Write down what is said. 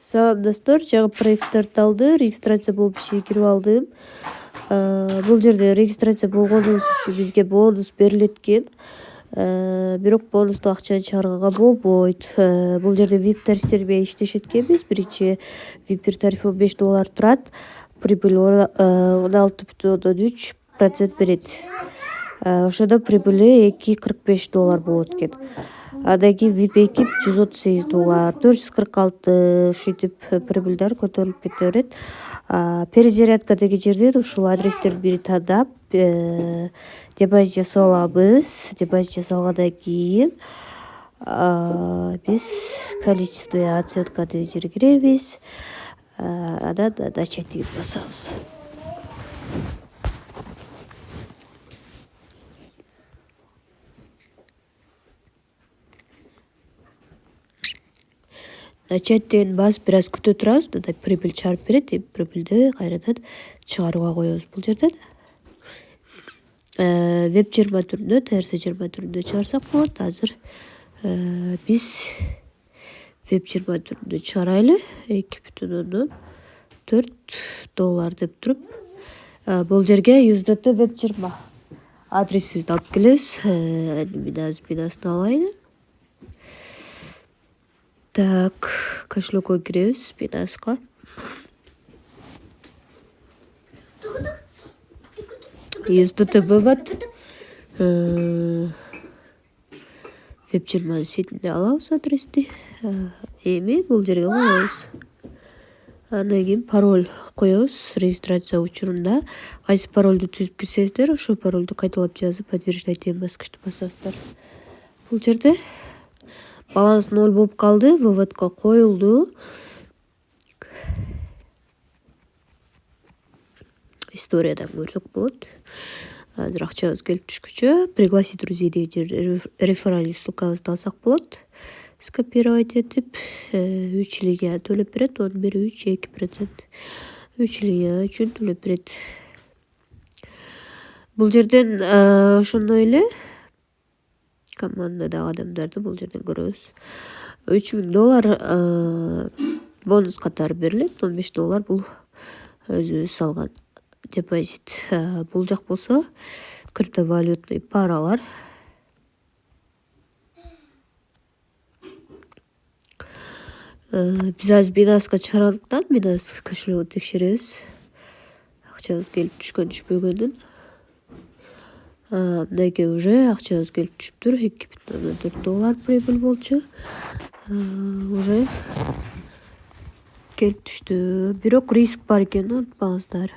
Салам достор, жаңы проект стартталды. Регистрация болуп ишине кирип алдым. Бул жерде регистрация болгонубуз үчүн бизге бонус берилет экен. Бирок бонусту акчаны чыгарганга болбойт. Бул жерде VIP тарифтер менен иштешет экенбиз. Биринчи VIP тарифи $15 турат. Прибыль 16,3% берет. Ошондо прибыли $2,45 болот экен. Андан кийин VIP экип $138, $446 ушинтип прибыльдер көтөрүлүп кете берет. Перезарядка деген жерден ушул адрестердин бирин тандап депозит жасап алабыз. Депозит жасалгандан кийин биз количественный оценка деген жерге киребиз. Анан начать деген басабыз. Начать деген басып бир аз күтө турабыз. Мындай прибыль чыгарып берет. Прибыльди кайрадан чыгарууга коебуз бул жерден. Веб 20 түрүндө, TRC 20 түрүндө чыгарсак болот. Азыр биз веб 20 түрүндө чыгарайлы. $2,4 деп туруп. Бул жерге USDT веб 20 адресибизди алып келебиз. Бинасын алайын. Так, кошелекке киребиз, Binance'га. USDT вывод. Веб 20 сетинде алабыз адрести. Эми бул жерге коебуз. Андан кийин пароль коебуз. Регистрация учурунда кайсы паролду түзүп кетсеңиздер, ошол паролду кайталап жазып, подтверждать деген баскычты басасыздар. Бул жерде баланс 0 болуп калды, выводко коюлду. Историядан көрсөк болот. Азыр акчабыз келип түшкүчө. Пригласить друзей деген жерде реферальный ссылкабызды алсак болот. Скопировать этип 3 линия төлөп берет. 11,2%. 3 линия үчүн төлөп берет. Бул жерден ошондой эле командадагы адамдарды бул жерден көрөбүз. $3,000 бонус катары берилет. $15 бул өзүбүз салган депозит. Бул жак болсо криптовалютный паралар. Биз азыр Binance'га чыгаргандыктан Binance кошелегин текшеребиз. Акчабыз келип түшкөн түшпөгөнүн. Мындан кийин уже акчабыз келип түшүптүр. $2,4 прибыль болчу. Уже келип түштү. Бирок риск бар экенин унутпаңыздар.